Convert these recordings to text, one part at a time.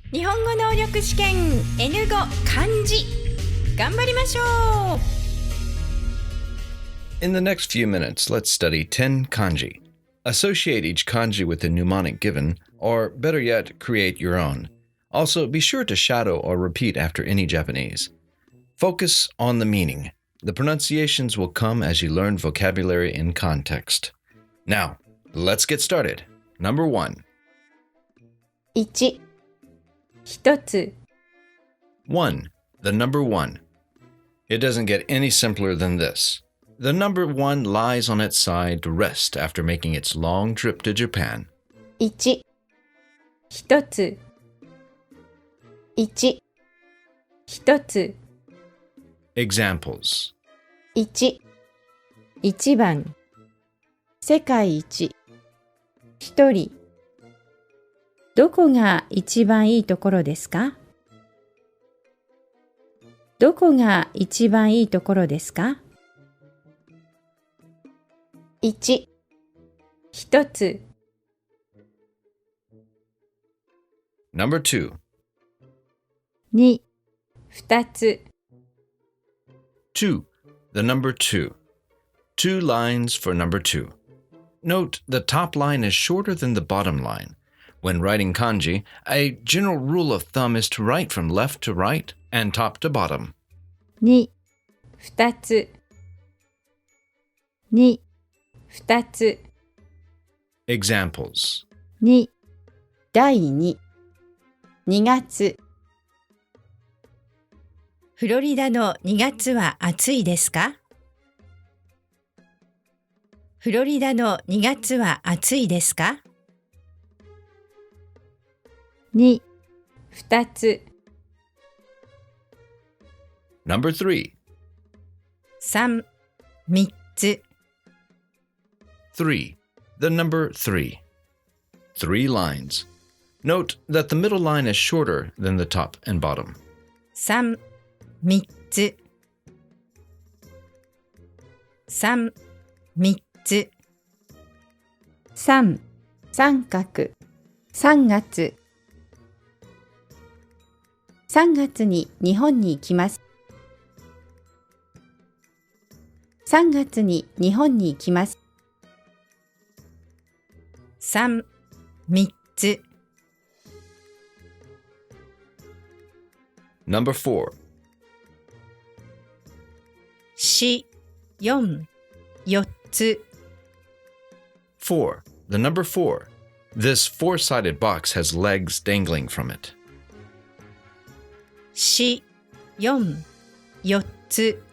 日本語能力試験 N5 漢字頑張りましょう。 In the next few minutes, let's study 10 kanji. Associate each kanji with the mnemonic given, or better yet, create your own. Also, be sure to shadow or repeat after any Japanese. Focus on the meaning. The pronunciations will come as you learn vocabulary in context. Now, let's get started. Number 1. 1一つ 1. The number 1. It doesn't get any simpler than this. The number 1 lies on its side to rest after making its long trip to Japan. 1一つ1一つ Examples. 1一番世界一一人どこが一番いいところですか？どこが一番いいところですか？ 1. 一つ Number 2. 2. 二つ 2. The number 2. 2 lines for number 2. Note the top line is shorter than the bottom line. When writing kanji, a general rule of thumb is to write from left to right and top to bottom. 2. 二つ 2. 二つ Examples. 2. 第2 2月フロリダの2月は暑いですか？フロリダの2月は暑いですか？ 2. 二つ Number 3. 3. 三つ 3. The number 3. 3 lines. Note that the middle line is shorter than the top and bottom. 3. 三つ 3. 三つ 3. 三角3月3月に日本に行きます。3月に日本に行きます。3. 三つ Number 4. 4. 4. 4つ 4. The number 4. This four-sided box has legs dangling from it. 4. 4. 4つ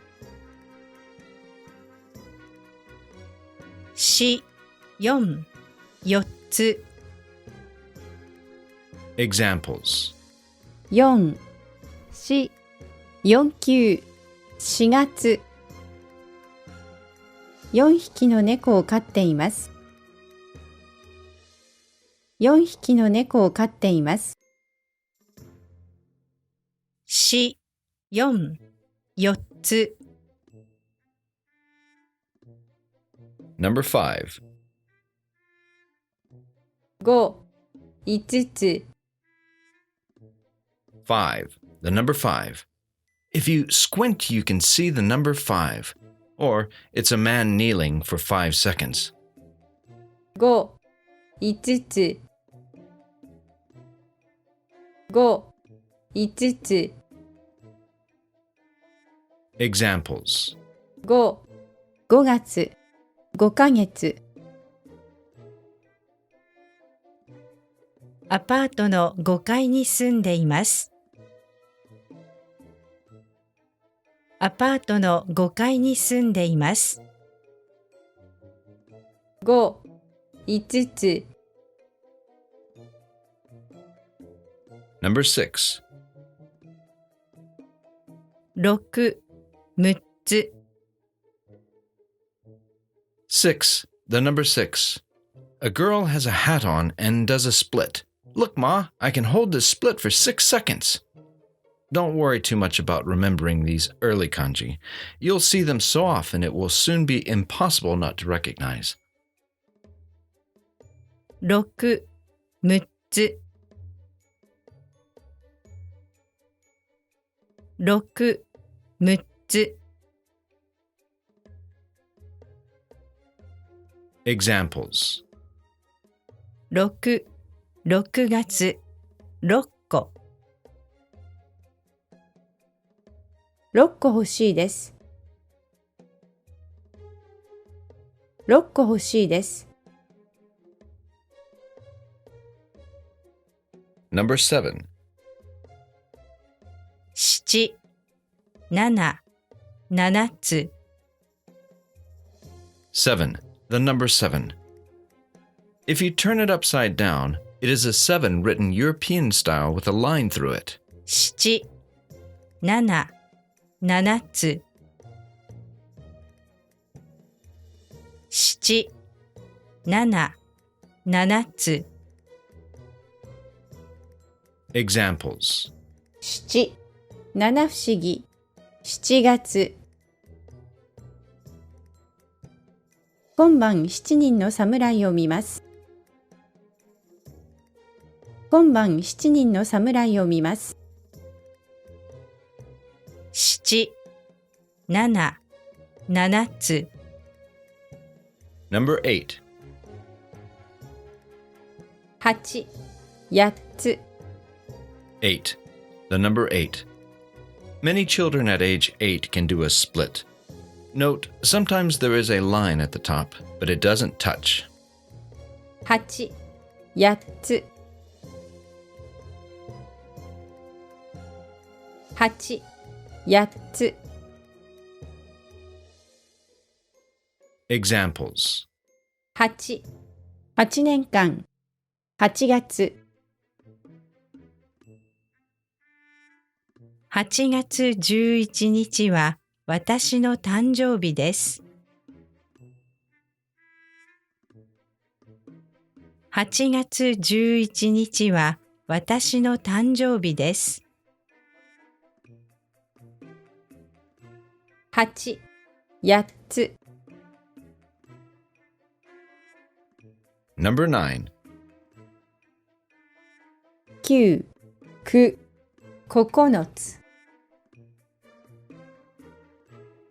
4. 4. 4つ Examples. 4. 4. 4級4月4匹の猫を飼っています。4匹の猫を飼っています。4. 4. 4つ Number 5. 5. 5つ 5. The number 5. If you squint, you can see the number 5. Or it's a man kneeling for 5 seconds. 5. 5つ 5. 5つ Examples. 5. 5月5ヶ月アパートの5階に住んでいます。アパートの5階に住んでいます。5. 5つ Number 6. 6. 6つ 6. The number 6. A girl has a hat on and does a split. Look, Ma, I can hold this split for 6 seconds. Don't worry too much about remembering these early kanji. You'll see them so often it will soon be impossible not to recognize. 6. 6つ6、6つ。Examples. 6、6月、6個。6個欲しいです。6個欲しいです。Number 7. 7、7、7つ。7. The number 7. If you turn it upside down, it is a 7 written European style with a line through it. 7、7、7つ。7、7、7つ。Examples. 7、七不思議、7月。今晩7人の侍を見ます。今晩7人の侍を見ます。7、7、7つ。Number 8. 8、8つ。 8. The number 8. Many children at age 8 can do a split. Note, sometimes there is a line at the top, but it doesn't touch. 8、8つ。8、8つ。Examples. 8、8年間、8月。8月11日は私の誕生日です。8月11日は私の誕生日です。8、8つ。Number 9. 9、9、9つ。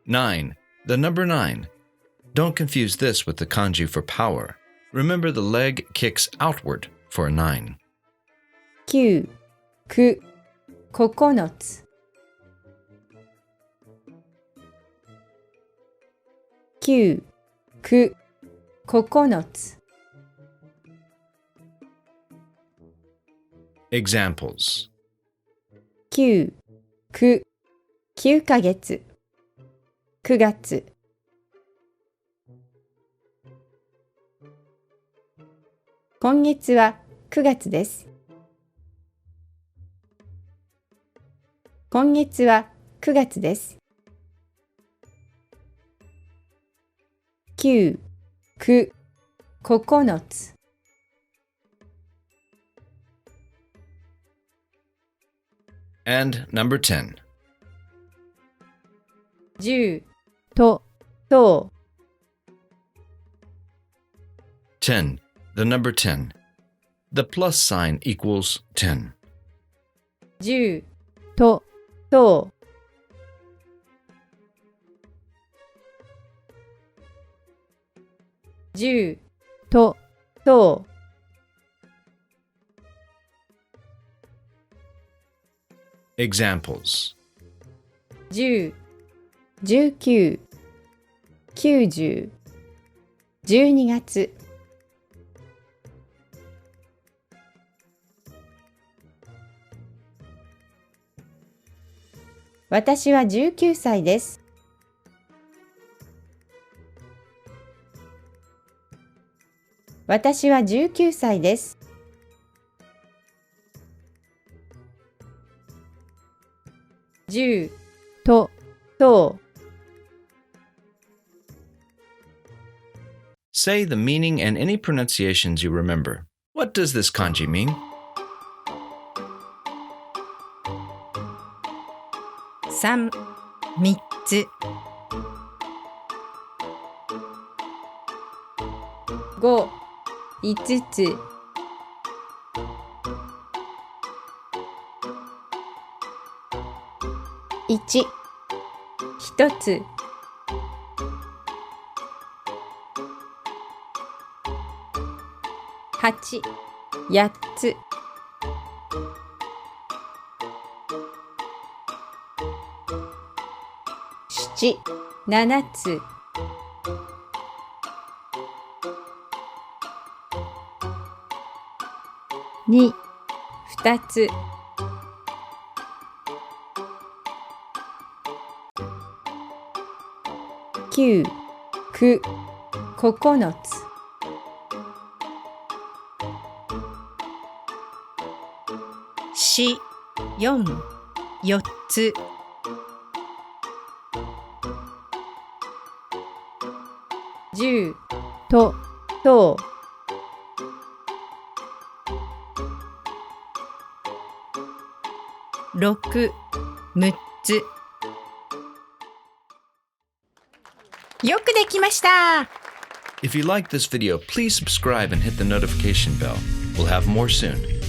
9. The number 9. Don't confuse this with the kanji for power. Remember the leg kicks outward for a 9. 9、9、9つ。9、9、9つ。Examples. 9、9、9ヶ月。9月。今月は9月です。今月は9月です。9、9、9つ。And number 10. 10、と、と。10. The number 10. The plus sign equals 10. 10、と、と。10、と、と。Examples. 10、19、90、12月。私は19歳です。私は19歳です。10、と、と。Say the meaning and any pronunciations you remember. What does this kanji mean? 3、3つ。5、5つ。1、1つ。8、8つ。7、7つ。2、2つ。9、9、9つ。4、4、4つ。10、と、6、6つ。よくできました。If you like this video, please subscribe and hit the notification bell. We'll have more soon.